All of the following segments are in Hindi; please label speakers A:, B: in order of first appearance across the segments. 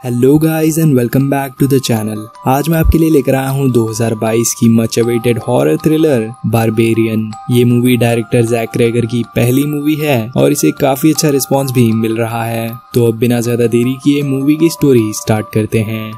A: Hello guys and welcome back to the channel. आज मैं आपके लिए लेकर आया हूँ 2022 की much awaited horror thriller Barbarian. ये मूवी डायरेक्टर जैक क्रेगर की पहली मूवी है और इसे काफी अच्छा रिस्पांस भी मिल रहा है। तो अब बिना ज्यादा देरी किए मूवी की स्टोरी स्टार्ट करते हैं।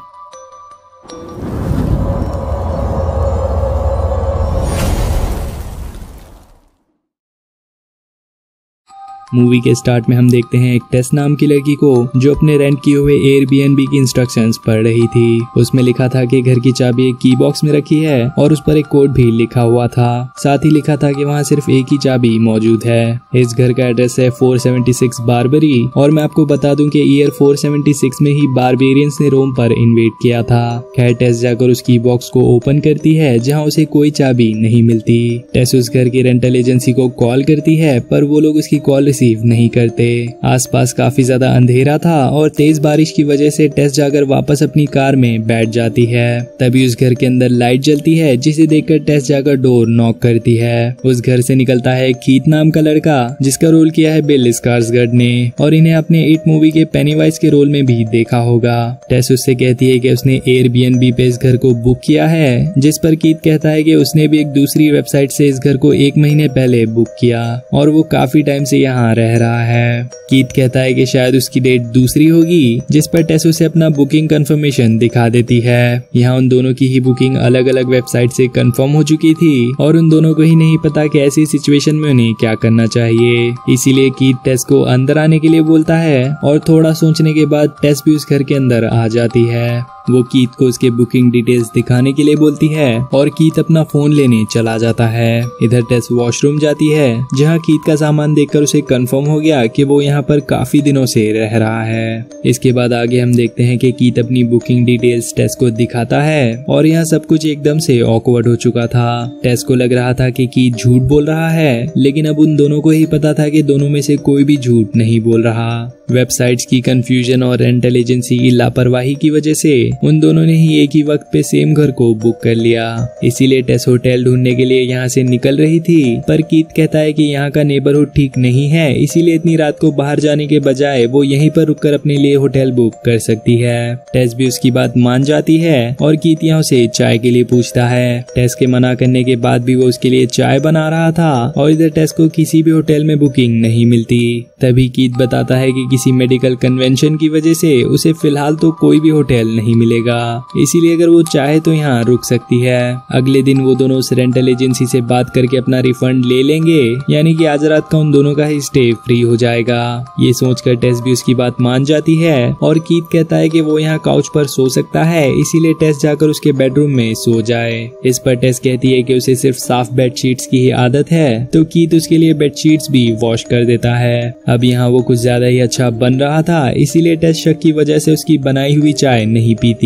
A: मूवी के स्टार्ट में हम देखते हैं एक टेस नाम की लड़की को जो अपने रेंट किए हुए एयरबीएनबी की इंस्ट्रक्शंस पढ़ रही थी। उसमें लिखा था कि घर की चाबी एक की बॉक्स में रखी है और उस पर एक कोड भी लिखा हुआ था। साथ ही लिखा था कि वहाँ सिर्फ एक ही चाबी मौजूद है। इस घर का एड्रेस है 476 बारबरी और मैं आपको बता दूं कि ईयर 476 में ही बारबेरियंस ने रोम पर इन्वेड किया था। खैर टेस जाकर उस की बॉक्स को ओपन करती है जहाँ उसे कोई चाबी नहीं मिलती। टेस उस घर की रेंटल एजेंसी को कॉल करती है पर वो लोग उसकी कॉल रिसीव नहीं करते। आसपास काफी ज्यादा अंधेरा था और तेज बारिश की वजह से टेस जाकर वापस अपनी कार में बैठ जाती है। तभी उस घर के अंदर लाइट जलती है जिसे देखकर टेस जाकर डोर नॉक करती है। उस घर से निकलता है कीथ नाम का लड़का जिसका रोल किया है बिल स्कार्सगर्ड ने और इन्हें अपने इट मूवी के पेनीवाइज के रोल में भी देखा होगा। टेस उससे कहती है कि उसने एयरबीएनबी पे इस घर को बुक किया है, जिस पर कीथ कहता है कि उसने भी एक दूसरी वेबसाइट से इस घर को 1 महीने पहले बुक किया और वो काफी टाइम से यहाँ रह रहा है। कीथ कहता है कि शायद उसकी डेट दूसरी होगी, जिस पर टेस उसे अपना बुकिंग कंफर्मेशन दिखा देती है। यहाँ उन दोनों की ही बुकिंग अलग अलग वेबसाइट से कंफर्म हो चुकी थी और उन दोनों को ही नहीं पता कि ऐसी सिचुएशन में उन्हें क्या करना चाहिए। इसीलिए कीथ टेस को अंदर आने के लिए बोलता है और थोड़ा सोचने के बाद टेस भी उस घर के अंदर आ जाती है। वो कीथ को उसके बुकिंग डिटेल्स दिखाने के लिए बोलती है और कीथ अपना फोन लेने चला जाता है। इधर टेस वॉशरूम जाती है जहाँ कीथ का सामान देखकर उसे कंफर्म हो गया कि वो यहाँ पर काफी दिनों से रह रहा है। इसके बाद आगे हम देखते हैं कि कीथ अपनी बुकिंग डिटेल्स टेस को दिखाता है और यहाँ सब कुछ एकदम से ऑकवर्ड हो चुका था। टेस को लग रहा था कि कीथ झूठ बोल रहा है, लेकिन अब उन दोनों को ही पता था कि दोनों में से कोई भी झूठ नहीं बोल रहा। वेबसाइट्स की कंफ्यूजन और रेंटल एजेंसी की लापरवाही की वजह से उन दोनों ने ही एक ही वक्त पे सेम घर को बुक कर लिया। इसीलिए टेस होटल ढूंढने के लिए यहाँ से निकल रही थी, पर कीथ कहता है कि यहाँ का नेबरहुड ठीक नहीं है, इसीलिए इतनी रात को बाहर जाने के बजाय वो यहीं पर रुककर अपने लिए होटल बुक कर सकती है। टेस भी उसकी बात मान जाती है और कीथ यहाँ से चाय के लिए पूछता है। टेस के मना करने के बाद भी वो उसके लिए चाय बना रहा था और इधर टेस को किसी भी होटल में बुकिंग नहीं मिलती। तभी कीथ बताता है कि किसी मेडिकल कन्वेंशन की वजह से उसे फिलहाल तो कोई भी होटल नहीं मिलेगा, इसीलिए अगर वो चाहे तो यहाँ रुक सकती है। अगले दिन वो दोनों उस रेंटल एजेंसी से बात करके अपना रिफंड ले लेंगे, यानी कि आज रात का उन दोनों का ही स्टे फ्री हो जाएगा। ये सोचकर टेस भी उसकी बात मान जाती है और कीथ कहता है कि वो यहाँ काउच पर सो सकता है, इसीलिए टेस जाकर उसके बेडरूम में सो जाए। इस पर टेस कहती है कि उसे सिर्फ साफ बेडशीट्स की ही आदत है, तो कीथ उसके लिए बेडशीट्स भी वॉश कर देता है। अब यहाँ वो कुछ ज्यादा ही अच्छा बन रहा था, इसीलिए टेस शक की वजह से उसकी बनाई हुई चाय नहीं पीती।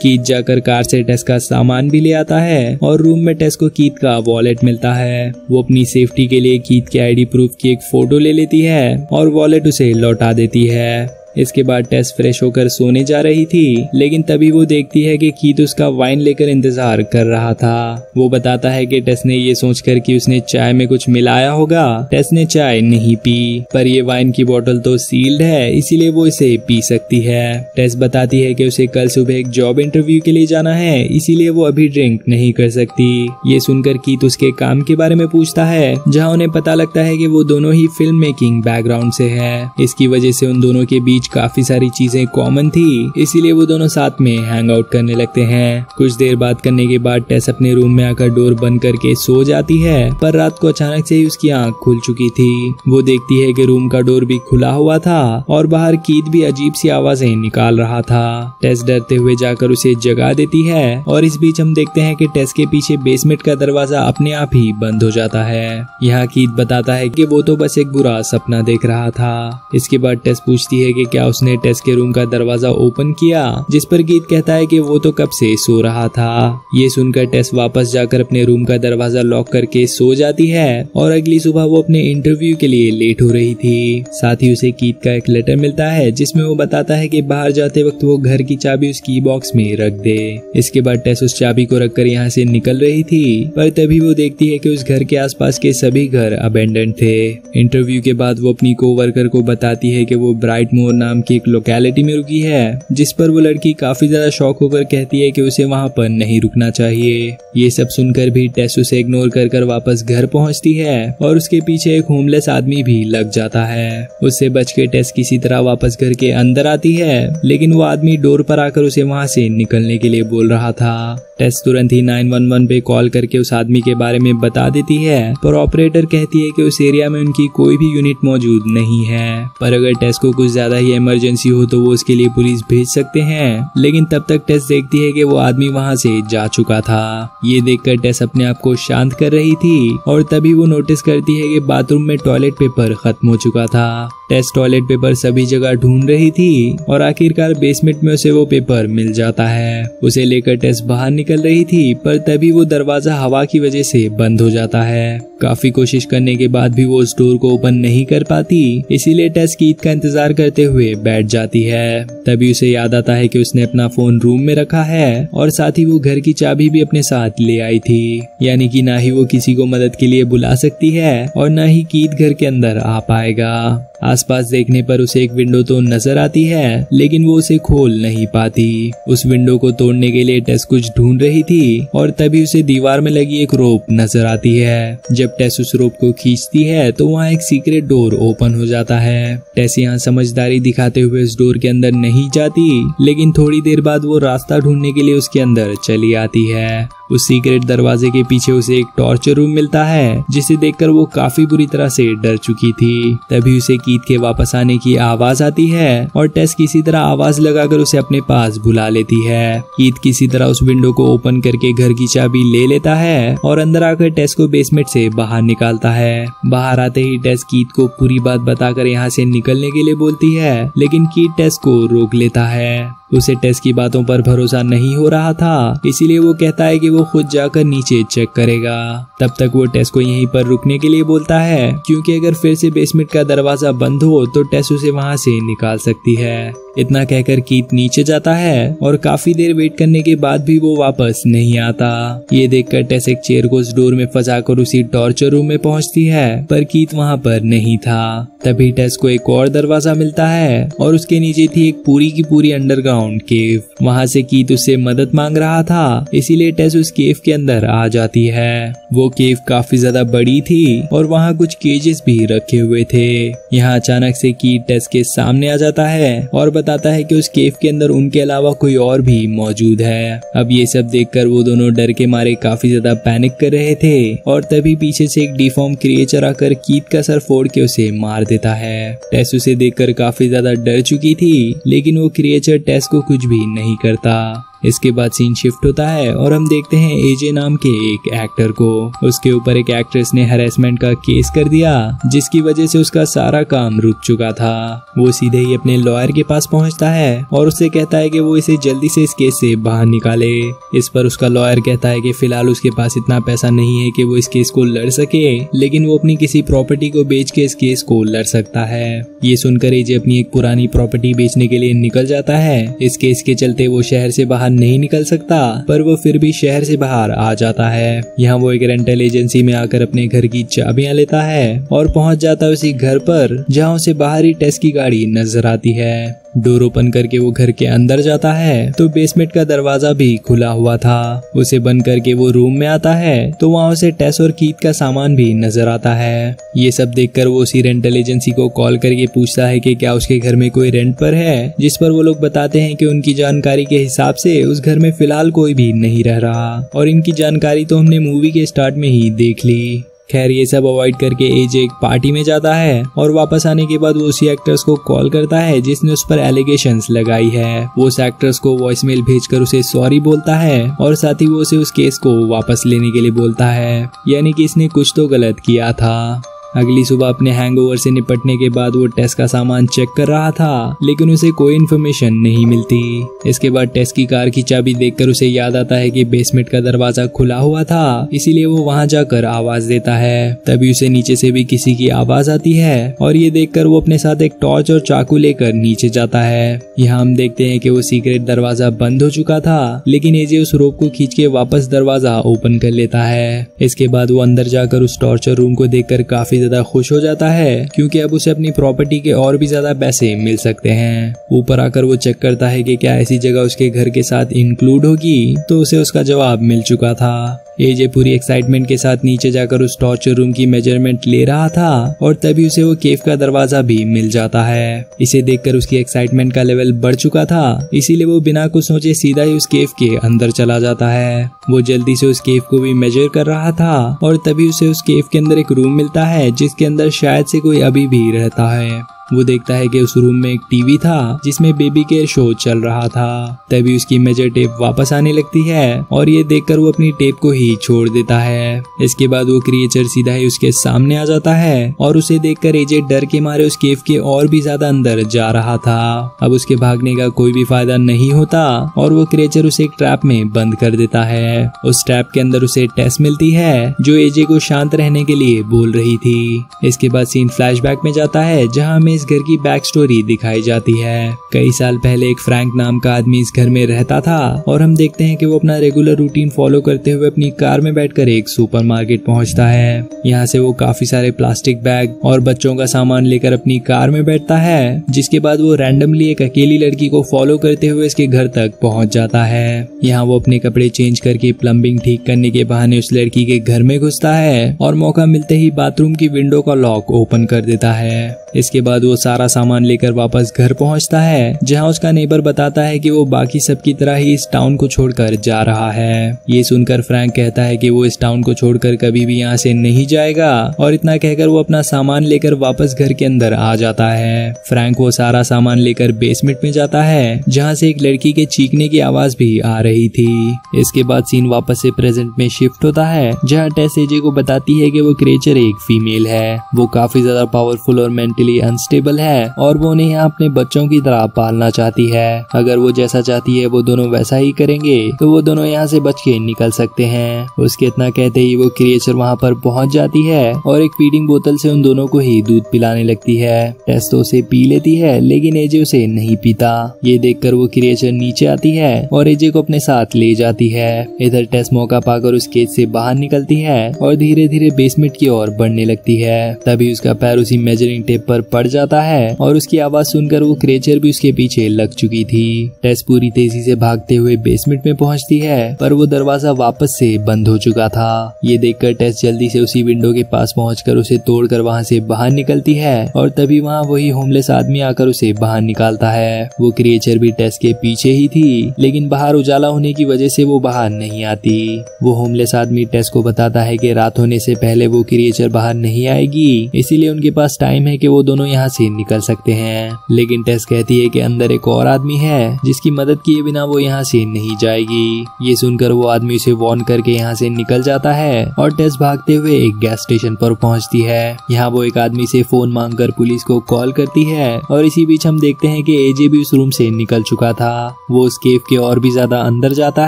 A: कीथ जाकर कार से टेस का सामान भी ले आता है और रूम में टेस को कीथ का वॉलेट मिलता है। वो अपनी सेफ्टी के लिए कीथ के आईडी प्रूफ की एक फोटो ले लेती है और वॉलेट उसे लौटा देती है। इसके बाद टेस फ्रेश होकर सोने जा रही थी, लेकिन तभी वो देखती है कि कीथ उसका वाइन लेकर इंतजार कर रहा था। वो बताता है कि टेस ने ये सोचकर कि उसने चाय में कुछ मिलाया होगा। टेस ने चाय नहीं पी, पर ये वाइन की बोतल तो सील्ड है, इसीलिए वो इसे पी सकती है। टेस बताती है कि उसे कल सुबह एक जॉब इंटरव्यू के लिए जाना है, इसीलिए वो अभी ड्रिंक नहीं कर सकती। ये सुनकर कीथ उसके काम के बारे में पूछता है, जहाँ उन्हें पता लगता है कि वो दोनों ही फिल्म मेकिंग बैकग्राउंड से है। इसकी वजह से उन दोनों के बीच काफी सारी चीजें कॉमन थी, इसीलिए वो दोनों साथ में हैंग आउट करने लगते हैं। कुछ देर बात करने के बाद टेस अपने रूम में आकर डोर बंद करके सो जाती है, पर रात को अचानक से ही उसकी आंख खुल चुकी थी। वो देखती है कि रूम का डोर भी खुला हुआ था और बाहर कीथ भी अजीब सी आवाजें निकाल रहा था। टेस डरते हुए जाकर उसे जगा देती है और इस बीच हम देखते हैं कि टेस के पीछे बेसमेंट का दरवाजा अपने आप ही बंद हो जाता है। यहाँ कीथ बताता है कि वो तो बस एक बुरा सपना देख रहा था। इसके बाद टेस पूछती है कि क्या उसने टेस के रूम का दरवाजा ओपन किया, जिस पर कीथ कहता है कि वो तो कब से सो रहा था। ये सुनकर टेस वापस जाकर अपने रूम का दरवाजा लॉक करके सो जाती है और अगली सुबह वो अपने इंटरव्यू के लिए लेट हो रही थी। साथ ही उसे कीथ का एक लेटर मिलता है जिसमें वो बताता है कि बाहर जाते वक्त वो घर की चाबी उस की बॉक्स में रख दे। इसके बाद टेस उस चाबी को रखकर यहाँ से निकल रही थी, पर तभी वो देखती है कि उस घर के आसपास के सभी घर अबेंडन थे। इंटरव्यू के बाद वो अपनी कोवर्कर को बताती है कि वो ब्राइटमोर नाम की एक लोकेलिटी में रुकी है, जिस पर वो लड़की काफी ज्यादा शॉक होकर कहती है कि उसे वहाँ पर नहीं रुकना चाहिए। ये सब सुनकर भी टेस उसे इग्नोर कर वापस घर पहुँचती है और उसके पीछे एक होमलेस आदमी भी लग जाता है। उससे बच के टेस किसी तरह वापस घर के अंदर आती है, लेकिन वो आदमी डोर पर आकर उसे वहाँ से निकलने के लिए बोल रहा था। टेस तुरंत ही 911 पे कॉल करके उस आदमी के बारे में बता देती है, पर ऑपरेटर कहती है कि उस एरिया में उनकी कोई भी यूनिट मौजूद नहीं है, पर अगर टेस को कुछ ज्यादा ही इमरजेंसी हो तो वो उसके लिए पुलिस भेज सकते हैं। लेकिन तब तक टेस देखती है कि वो आदमी वहाँ से जा चुका था। ये देखकर टेस अपने आप को शांत कर रही थी और तभी वो नोटिस करती है कि बाथरूम में टॉयलेट पेपर खत्म हो चुका था। टेस टॉयलेट पेपर सभी जगह ढूंढ रही थी और आखिरकार बेसमेंट में उसे वो पेपर मिल जाता है। उसे लेकर टेस बाहर निकल रही थी, पर तभी वो दरवाजा हवा की वजह से बंद हो जाता है। काफी कोशिश करने के बाद भी वो उस डोर को ओपन नहीं कर पाती, इसीलिए टेस कीथ का इंतजार करते हुए बैठ जाती है। तभी उसे याद आता है कि उसने अपना फोन रूम में रखा है और साथ ही वो घर की चाबी भी अपने साथ ले आई थी, यानी कि ना ही वो किसी को मदद के लिए बुला सकती है और ना ही कीथ घर के अंदर आ पाएगा। आसपास देखने पर उसे एक विंडो तो नजर आती है, लेकिन वो उसे खोल नहीं पाती। उस विंडो को तोड़ने के लिए टेस कुछ ढूंढ रही थी और तभी उसे दीवार में लगी एक रोप नजर आती है। जब टेस उस रोप को खींचती है तो वहाँ एक सीक्रेट डोर ओपन हो जाता है। टेस यहाँ समझदारी दिखाते हुए उस डोर के अंदर नहीं जाती, लेकिन थोड़ी देर बाद वो रास्ता ढूंढने के लिए उसके अंदर चली आती है। उस सीक्रेट दरवाजे के पीछे उसे एक टॉर्चर रूम मिलता है, जिसे देखकर वो काफी बुरी तरह से डर चुकी थी। तभी उसे कीथ के वापस आने की आवाज आती है और टेस किसी तरह आवाज लगाकर उसे अपने पास बुला लेती है। कीथ किसी तरह उस विंडो को ओपन करके घर की चाबी ले लेता है और अंदर आकर टेस को बेसमेंट से बाहर निकालता है। बाहर आते ही टेस कीथ को पूरी बात बताकर यहाँ से निकलने के लिए बोलती है, लेकिन कीथ टेस को रोक लेता है। उसे टेस की बातों पर भरोसा नहीं हो रहा था, इसीलिए वो कहता है कि वो खुद जाकर नीचे चेक करेगा। तब तक वो टेस को यहीं पर रुकने के लिए बोलता है, क्योंकि अगर फिर से बेसमेंट का दरवाजा बंद हो तो टेस उसे वहां से निकाल सकती है। इतना कहकर कीथ नीचे जाता है और काफी देर वेट करने के बाद भी वो वापस नहीं आता। ये देखकर टेस एक चेयर को उस डोर में फंसाकर उसी टॉर्चर रूम में पहुंचती है, पर कीथ वहां पर नहीं था। तभी टेस को एक और दरवाजा मिलता है और उसके नीचे थी एक पूरी की पूरी अंडरग्राउंड केव। वहां से कीथ उससे मदद मांग रहा था, इसीलिए टेस उस केव के अंदर आ जाती है। वो केव काफी ज्यादा बड़ी थी और वहाँ कुछ केजेस भी रखे हुए थे। यहाँ अचानक से कीथ टेस के सामने आ जाता है और बताता है कि उस केव के अंदर उनके अलावा कोई और भी मौजूद है। अब ये सब देखकर वो दोनों डर के मारे काफी ज्यादा पैनिक कर रहे थे और तभी पीछे से एक डिफॉर्म क्रिएचर आकर कीथ का सर फोड़ के उसे मार देता है। टेस उसे देखकर काफी ज्यादा डर चुकी थी, लेकिन वो क्रिएचर टेस को कुछ भी नहीं करता। इसके बाद सीन शिफ्ट होता है और हम देखते हैं एजे नाम के एक एक्टर को। उसके ऊपर एक एक्ट्रेस ने हैरेसमेंट का केस कर दिया, जिसकी वजह से उसका सारा काम रुक चुका था। वो सीधे ही अपने लॉयर के पास पहुंचता है और उससे कहता है कि वो इसे जल्दी से इस केस से बाहर निकाले। इस पर उसका लॉयर कहता है कि फिलहाल उसके पास इतना पैसा नहीं है कि वो इस केस को लड़ सके, लेकिन वो अपनी किसी प्रॉपर्टी को बेच के इस केस को लड़ सकता है। ये सुनकर एजे अपनी एक पुरानी प्रॉपर्टी बेचने के लिए निकल जाता है। इस केस के चलते वो शहर से बाहर नहीं निकल सकता, पर वो फिर भी शहर से बाहर आ जाता है। यहाँ वो एक रेंटल एजेंसी में आकर अपने घर की चाबियां लेता है और पहुंच जाता है उसी घर पर जहाँ उसे बाहरी टेस की गाड़ी नजर आती है। डोर ओपन करके वो घर के अंदर जाता है तो बेसमेंट का दरवाजा भी खुला हुआ था। उसे बंद करके वो रूम में आता है तो वहाँ उसे टेस और कीथ का सामान भी नजर आता है। ये सब देखकर वो उसी रेंटल एजेंसी को कॉल करके पूछता है कि क्या उसके घर में कोई रेंट पर है, जिस पर वो लोग बताते हैं कि उनकी जानकारी के हिसाब से उस घर में फिलहाल कोई भी नहीं रह रहा और इनकी जानकारी तो हमने मूवी के स्टार्ट में ही देख ली। खैर ये सब अवॉइड करके एजे एक पार्टी में जाता है और वापस आने के बाद वो उसी एक्ट्रेस को कॉल करता है जिसने उस पर एलिगेशंस लगाई है। वो उस एक्ट्रेस को वॉइसमेल भेजकर उसे सॉरी बोलता है और साथ ही वो उसे उस केस को वापस लेने के लिए बोलता है, यानी कि इसने कुछ तो गलत किया था। अगली सुबह अपने हैंगओवर से निपटने के बाद वो टेस का सामान चेक कर रहा था, लेकिन उसे कोई इन्फॉर्मेशन नहीं मिलती। इसके बाद टेस की कार की चाबी देखकर उसे याद आता है कि बेसमेंट का दरवाजा खुला हुआ था, इसीलिए वो वहां जाकर आवाज देता है। तभी उसे नीचे से भी किसी की आवाज आती है और ये देखकर वो अपने साथ एक टॉर्च और चाकू लेकर नीचे जाता है। यहाँ हम देखते हैं कि वो सीक्रेट दरवाजा बंद हो चुका था, लेकिन एजे उस रोप को खींच के वापस दरवाजा ओपन कर लेता है। इसके बाद वो अंदर जाकर उस टॉर्चर रूम को देखकर काफी ज्यादा खुश हो जाता है क्योंकि अब उसे अपनी प्रॉपर्टी के और भी ज्यादा पैसे मिल सकते हैं। ऊपर आकर वो चेक करता है कि क्या ऐसी जगह उसके घर के साथ इंक्लूड होगी, तो उसे उसका जवाब मिल चुका था। एजे पूरी एक्साइटमेंट के साथ नीचे जाकर उस टॉर्चर रूम की मेजरमेंट ले रहा था और तभी उसे वो केव का दरवाजा भी मिल जाता है। इसे देखकर उसकी एक्साइटमेंट का लेवल बढ़ चुका था, इसीलिए वो बिना कुछ सोचे सीधा ही उस केव के अंदर चला जाता है। वो जल्दी से उस केव को भी मेजर कर रहा था और तभी उसे उस केव के अंदर एक रूम मिलता है जिसके अंदर शायद से कोई अभी भी रहता है। वो देखता है कि उस रूम में एक टीवी था जिसमें बेबी केयर शो चल रहा था। तभी उसकी मेजर टेप वापस आने लगती है और ये देखकर वो अपनी टेप को ही छोड़ देता है। इसके बाद वो क्रिएचर सीधा ही उसके सामने आ जाता है और उसे देखकर एजे डर के मारे उस केव के और भी ज्यादा अंदर जा रहा था। अब उसके भागने का कोई भी फायदा नहीं होता और वो क्रिएचर उसे एक ट्रैप में बंद कर देता है। उस ट्रैप के अंदर उसे टेस मिलती है जो एजे को शांत रहने के लिए बोल रही थी। इसके बाद सीन फ्लैशबैक में जाता है जहाँ हमें इस घर की बैक स्टोरी दिखाई जाती है। कई साल पहले एक फ्रैंक नाम का आदमी इस घर में रहता था और हम देखते हैं कि वो अपना रेगुलर रूटीन फॉलो करते हुए अपनी कार में बैठकर एक सुपरमार्केट पहुंचता है। यहाँ से वो काफी सारे प्लास्टिक बैग और बच्चों का सामान लेकर अपनी कार में बैठता है, जिसके बाद वो रैंडमली एक अकेली लड़की को फॉलो करते हुए इसके घर तक पहुंच जाता है। यहाँ वो अपने कपड़े चेंज करके प्लम्बिंग ठीक करने के बहाने उस लड़की के घर में घुसता है और मौका मिलते ही बाथरूम की विंडो का लॉक ओपन कर देता है। इसके बाद वो सारा सामान लेकर वापस घर पहुंचता है जहां उसका नेबर बताता है कि वो बाकी सब की तरह ही इस टाउन को छोड़कर जा रहा है। ये सुनकर फ्रैंक कहता है कि वो इस टाउन को छोड़कर कभी भी यहाँ से नहीं जाएगा और इतना कहकर वो अपना सामान लेकर वापस घर के अंदर आ जाता है। फ्रैंक वो सारा सामान लेकर बेसमेंट में जाता है जहाँ से एक लड़की के चीखने की आवाज भी आ रही थी। इसके बाद सीन वापस से प्रेजेंट में शिफ्ट होता है जहाँ टेस एजे को बताती है कि वो क्रिएचर एक फीमेल है। वो काफी ज्यादा पावरफुल और मेंटली अनस्टेबल है और वो उन्हें यहाँ अपने बच्चों की तरह पालना चाहती है। अगर वो जैसा चाहती है वो दोनों वैसा ही करेंगे तो वो दोनों यहाँ से बच के निकल सकते हैं। उसके इतना कहते ही वो क्रिएचर वहाँ पर पहुँच जाती है और एक फीडिंग बोतल से उन दोनों को ही दूध पिलाने लगती है। टेस तो उसे पी लेती है लेकिन एजे उसे नहीं पीता। ये देखकर वो क्रिएचर नीचे आती है और एजे को अपने साथ ले जाती है। इधर टेस मौका पाकर उस केज से बाहर निकलती है और धीरे धीरे बेसमेंट की ओर बढ़ने लगती है। तभी उसका पैर उसी मेजरिंग टेप पर पड़ जाता है और उसकी आवाज सुनकर वो क्रिएचर भी उसके पीछे लग चुकी थी। टेस पूरी तेजी से भागते हुए बेसमेंट में पहुंचती है पर वो दरवाजा वापस से बंद हो चुका था। ये देखकर टेस जल्दी से उसी विंडो के पास पहुंचकर उसे तोड़कर वहां से बाहर निकलती है और तभी वहां वही होमलेस आदमी आकर उसे बाहर निकालता है। वो क्रिएचर भी टेस के पीछे ही थी लेकिन बाहर उजाला होने की वजह से वो बाहर नहीं आती। वो होमलेस आदमी टेस को बताता है कि रात होने से पहले वो क्रिएचर बाहर नहीं आएगी, इसीलिए उनके पास टाइम है कि वो दोनों यहाँ से निकल सकते हैं। लेकिन टेस कहती है कि अंदर एक और आदमी है जिसकी मदद किए बिना वो यहाँ से नहीं जाएगी। ये सुनकर वो आदमी उसे वार्न करके यहाँ से निकल जाता है और टेस भागते हुए एक गैस स्टेशन पर पहुँचती है। यहाँ वो एक आदमी से फोन मांगकर पुलिस को कॉल करती है और इसी बीच हम देखते हैं कि एजे भी उस रूम से निकल चुका था। वो उस केव के और भी ज्यादा अंदर जाता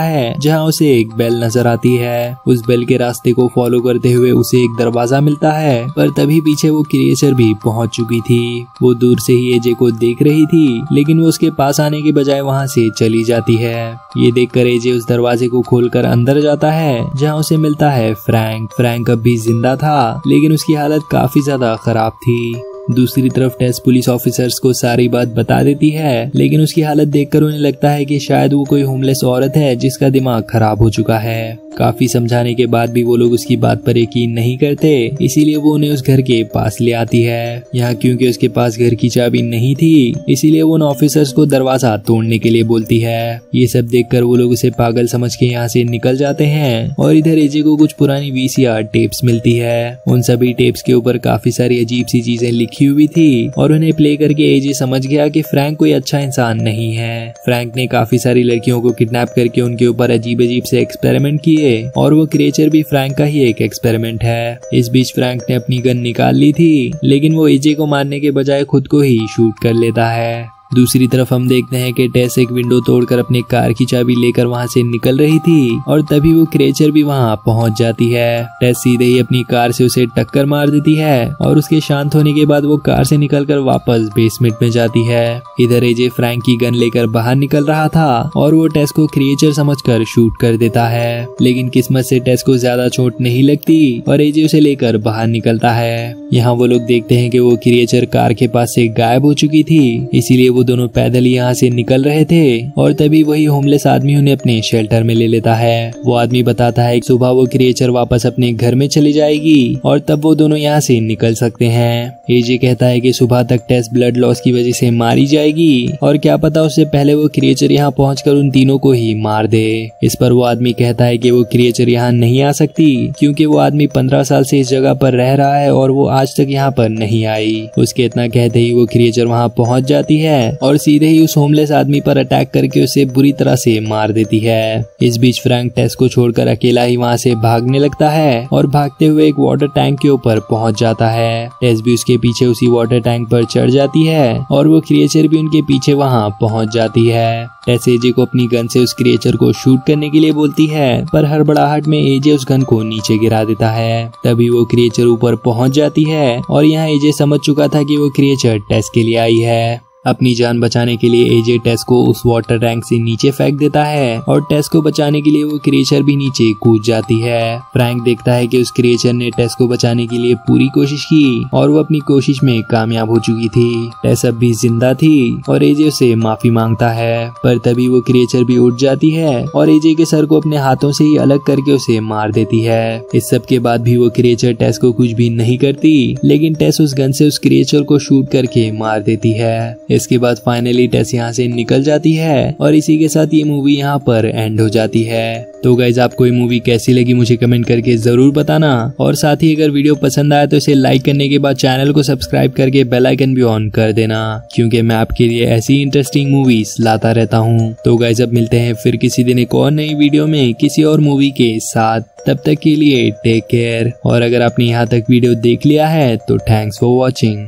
A: है जहाँ उसे एक बेल नजर आती है। उस बेल के रास्ते को फॉलो करते हुए उसे एक दरवाजा मिलता है पर तभी पीछे वो क्रिएचर भी पहुंच चुकी थी। वो दूर से ही एजे को देख रही थी लेकिन वो उसके पास आने के बजाय वहां से चली जाती है। ये देखकर एजे उस दरवाजे को खोलकर अंदर जाता है जहां उसे मिलता है फ्रैंक। फ्रैंक अब भी जिंदा था लेकिन उसकी हालत काफी ज्यादा खराब थी। दूसरी तरफ टेस पुलिस ऑफिसर्स को सारी बात बता देती है लेकिन उसकी हालत देखकर उन्हें लगता है कि शायद वो कोई होमलेस औरत है जिसका दिमाग खराब हो चुका है। काफी समझाने के बाद भी वो लोग उसकी बात पर यकीन नहीं करते, इसीलिए वो उन्हें उस घर के पास ले आती है। यहाँ क्योंकि उसके पास घर की चाबी नहीं थी इसीलिए वो उन ऑफिसर्स को दरवाजा तोड़ने के लिए बोलती है। ये सब देखकर वो लोग उसे पागल समझ के यहाँ से निकल जाते हैं और इधर एजे को कुछ पुरानी VCR टेप्स मिलती है। उन सभी टेप्स के ऊपर काफी सारी अजीब सी चीजें लिखी हुई थी और उन्हें प्ले करके एजे समझ गया कि फ्रैंक कोई अच्छा इंसान नहीं है। फ्रैंक ने काफी सारी लड़कियों को किडनैप करके उनके ऊपर अजीब अजीब से एक्सपेरिमेंट किए और वो क्रिएचर भी फ्रैंक का ही एक एक्सपेरिमेंट है। इस बीच फ्रैंक ने अपनी गन निकाल ली थी लेकिन वो एजे को मारने के बजाय खुद को ही शूट कर लेता है। दूसरी तरफ हम देखते हैं कि टेस एक विंडो तोड़कर अपने कार की चाबी लेकर वहाँ से निकल रही थी और तभी वो क्रिएचर भी वहाँ पहुँच जाती है। टेस सीधे ही अपनी कार से उसे टक्कर मार देती है और उसके शांत होने के बाद वो कार से निकलकर वापस बेसमेंट में जाती है। इधर एजे फ्रैंक की गन लेकर बाहर निकल रहा था और वो टेस को क्रिएचर समझकर शूट कर देता है, लेकिन किस्मत से टेस को ज्यादा चोट नहीं लगती और एजे उसे लेकर बाहर निकलता है। यहाँ वो लोग देखते हैं कि वो क्रिएचर कार के पास से गायब हो चुकी थी, इसीलिए वो दोनों पैदल यहाँ से निकल रहे थे और तभी वही होमलेस आदमी उन्हें अपने शेल्टर में ले लेता है। वो आदमी बताता है कि सुबह वो क्रिएचर वापस अपने घर में चली जाएगी और तब वो दोनों यहाँ से निकल सकते हैं। एजे कहता है कि सुबह तक टेस ब्लड लॉस की वजह से मारी जाएगी और क्या पता उससे पहले वो क्रिएचर यहाँ पहुंचकर उन तीनों को ही मार दे। इस पर वो आदमी कहता है कि वो क्रिएचर यहाँ नहीं आ सकती क्योंकि वो आदमी 15 साल से इस जगह पर रह रहा है और वो आज तक यहाँ पर नहीं आई। उसके इतना कहते ही वो क्रिएचर वहाँ पहुंच जाती है और सीधे ही उस होमलेस आदमी पर अटैक करके उसे बुरी तरह से मार देती है। इस बीच फ्रैंक टेस को छोड़कर अकेला ही वहाँ से भागने लगता है और भागते हुए एक वाटर टैंक के ऊपर पहुंच जाता है। टेस भी उसके पीछे उसी वाटर टैंक पर चढ़ जाती है और वो क्रिएचर भी उनके पीछे वहाँ पहुंच जाती है। टेस एजे को अपनी गन से उस क्रिएचर को शूट करने के लिए बोलती है, पर हड़बड़ाहट में एजे उस गन को नीचे गिरा देता है। तभी वो क्रिएचर ऊपर पहुंच जाती है और यहाँ एजे समझ चुका था कि वो क्रिएचर टेस के लिए आई है। अपनी जान बचाने के लिए एजे टेस को उस वाटर टैंक से नीचे फेंक देता है और टेस को बचाने के लिए वो क्रिएचर भी नीचे कूद जाती है। फ्रैंक देखता है कि उस क्रिएचर ने टेस को बचाने के लिए पूरी कोशिश की और वो अपनी कोशिश में कामयाब हो चुकी थी। टेस अब भी जिंदा थी और एजे उसे माफी मांगता है, पर तभी वो क्रिएचर भी उठ जाती है और एजे के सर को अपने हाथों से ही अलग करके उसे मार देती है। इस सब के बाद भी वो क्रिएचर टेस को कुछ भी नहीं करती, लेकिन टेस उस गन से उस क्रिएचर को शूट करके मार देती है। इसके बाद फाइनली टेस यहाँ से निकल जाती है और इसी के साथ ये मूवी यहाँ पर एंड हो जाती है। तो गाइज आपको ये मूवी कैसी लगी मुझे कमेंट करके जरूर बताना और साथ ही अगर वीडियो पसंद आया तो इसे लाइक करने के बाद चैनल को सब्सक्राइब करके बेल आइकन भी ऑन कर देना, क्योंकि मैं आपके लिए ऐसी इंटरेस्टिंग मूवीज लाता रहता हूँ। तो गाइज अब मिलते हैं फिर किसी दिन एक और नई वीडियो में किसी और मूवी के साथ। तब तक के लिए टेक केयर और अगर आपने यहाँ तक वीडियो देख लिया है तो थैंक्स फॉर वॉचिंग।